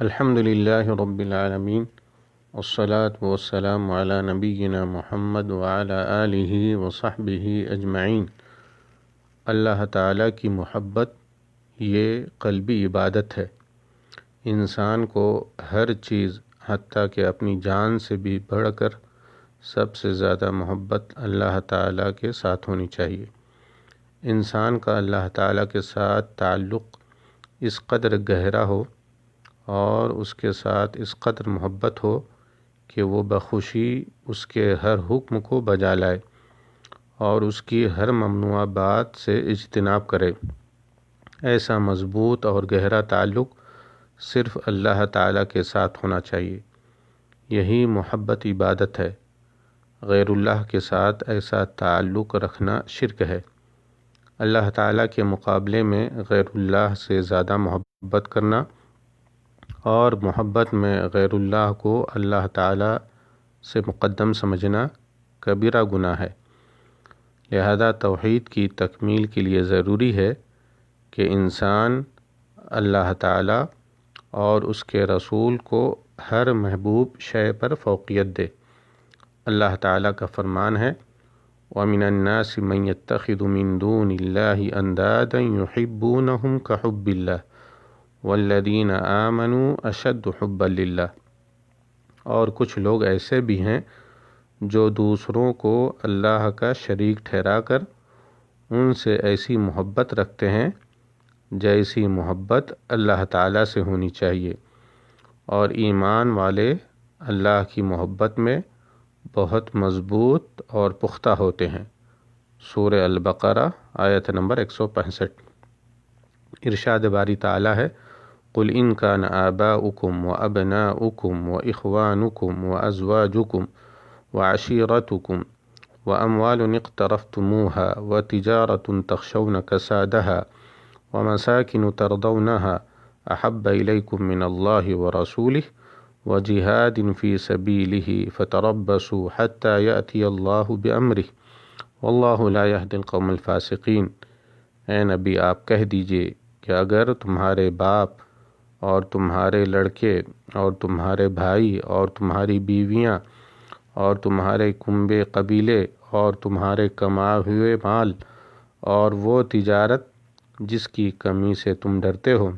الحمد للہ رب العالمین والصلاة والسلام علی نبینا محمد وعلی آلہ وصحبہ اجمعین۔ اللہ تعالیٰ کی محبت یہ قلبی عبادت ہے۔ انسان کو ہر چیز حتیٰ کہ اپنی جان سے بھی بڑھ کر سب سے زیادہ محبت اللہ تعالیٰ کے ساتھ ہونی چاہیے۔ انسان کا اللہ تعالیٰ کے ساتھ تعلق اس قدر گہرا ہو اور اس کے ساتھ اس قدر محبت ہو کہ وہ بخوشی اس کے ہر حکم کو بجا لائے اور اس کی ہر ممنوع بات سے اجتناب کرے۔ ایسا مضبوط اور گہرا تعلق صرف اللہ تعالیٰ کے ساتھ ہونا چاہیے۔ یہی محبت عبادت ہے۔ غیر اللہ کے ساتھ ایسا تعلق رکھنا شرک ہے۔ اللہ تعالیٰ کے مقابلے میں غیر اللہ سے زیادہ محبت کرنا اور محبت میں غیر اللہ کو اللہ تعالیٰ سے مقدم سمجھنا کبیرہ گناہ ہے۔ لہذا توحید کی تکمیل کے لیے ضروری ہے کہ انسان اللہ تعالیٰ اور اس کے رسول کو ہر محبوب شے پر فوقیت دے۔ اللہ تعالیٰ کا فرمان ہے وَمِنَ النَّاسِ مَن يَتَّخِذُ مِن دُونِ اللَّهِ أَندَادًا يُحِبُّونَهُمْ كَحُبِّ اللَّهِ وَالَّذِينَ آمَنُوا أَشَدُّ حُبًّا لِلَّهِ۔ اور کچھ لوگ ایسے بھی ہیں جو دوسروں کو اللہ کا شریک ٹھہرا کر ان سے ایسی محبت رکھتے ہیں جیسی محبت اللہ تعالیٰ سے ہونی چاہیے، اور ایمان والے اللہ کی محبت میں بہت مضبوط اور پختہ ہوتے ہیں۔ سورہ البقرہ آیت نمبر 165۔ ارشاد باری تعالیٰ ہے قُلْ إِنْ كَانَ آبَاؤُكُمْ وَأَبْنَاؤُكُمْ وَإِخْوَانُكُمْ وَأَزْوَاجُكُمْ وَعَشِيرَتُكُمْ وَأَمْوَالٌ اقْتَرَفْتُمُوهَا وَتِجَارَةٌ تَخْشَوْنَ كَسَادَهَا وَمَسَاكِنُ تَرْضَوْنَهَا أَحَبَّ إِلَيْكُم مِّنَ اللَّهِ وَرَسُولِهِ وَجِهَادٍ فِي سَبِيلِهِ فَتَرَبَّصُوا حَتَّى يَأْتِيَ اللَّهُ بِأَمْرِهِ وَاللَّهُ لَا يَهْدِي الْقَوْمَ الْفَاسِقِينَ۔ اے نبی آپ کہہ دیجئے کہ اگر تمہارے باپ اور تمہارے لڑکے اور تمہارے بھائی اور تمہاری بیویاں اور تمہارے کنبے قبیلے اور تمہارے کمائے ہوئے مال اور وہ تجارت جس کی کمی سے تم ڈرتے ہو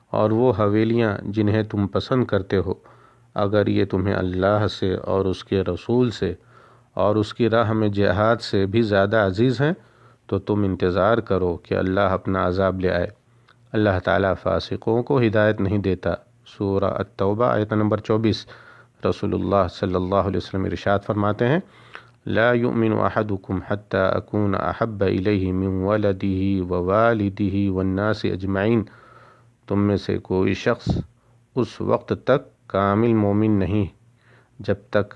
اور وہ حویلیاں جنہیں تم پسند کرتے ہو، اگر یہ تمہیں اللہ سے اور اس کے رسول سے اور اس کی راہ میں جہاد سے بھی زیادہ عزیز ہیں تو تم انتظار کرو کہ اللہ اپنا عذاب لے آئے۔ اللہ تعالیٰ فاسقوں کو ہدایت نہیں دیتا۔ سورہ التوبہ آیت نمبر 24۔ رسول اللہ صلی اللہ علیہ وسلم ارشاد فرماتے ہیں لا يؤمن احدكم حتى اكون احب اليه من ولده ووالده والناس اجمعین۔ تم میں سے کوئی شخص اس وقت تک کامل مومن نہیں جب تک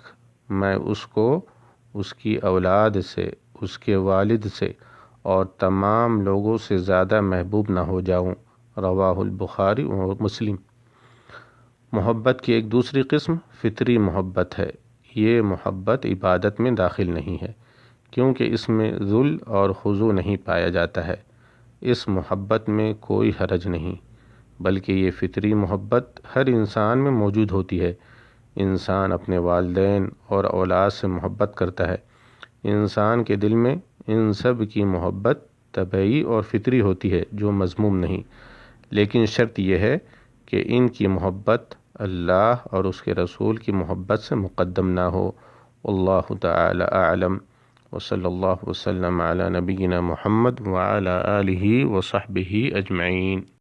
میں اس کو اس کی اولاد سے، اس کے والد سے اور تمام لوگوں سے زیادہ محبوب نہ ہو جاؤں۔ رواہ البخاری و مسلم۔ محبت کی ایک دوسری قسم فطری محبت ہے۔ یہ محبت عبادت میں داخل نہیں ہے کیونکہ اس میں ذل اور خضوع نہیں پایا جاتا ہے۔ اس محبت میں کوئی حرج نہیں، بلکہ یہ فطری محبت ہر انسان میں موجود ہوتی ہے۔ انسان اپنے والدین اور اولاد سے محبت کرتا ہے۔ انسان کے دل میں ان سب کی محبت طبعی اور فطری ہوتی ہے جو مذموم نہیں، لیکن شرط یہ ہے کہ ان کی محبت اللہ اور اس کے رسول کی محبت سے مقدم نہ ہو۔ واللہ تعالی اعلم، وصلی اللہ وسلم علی نبینا محمد وعلی آلہ وصحبہ اجمعین۔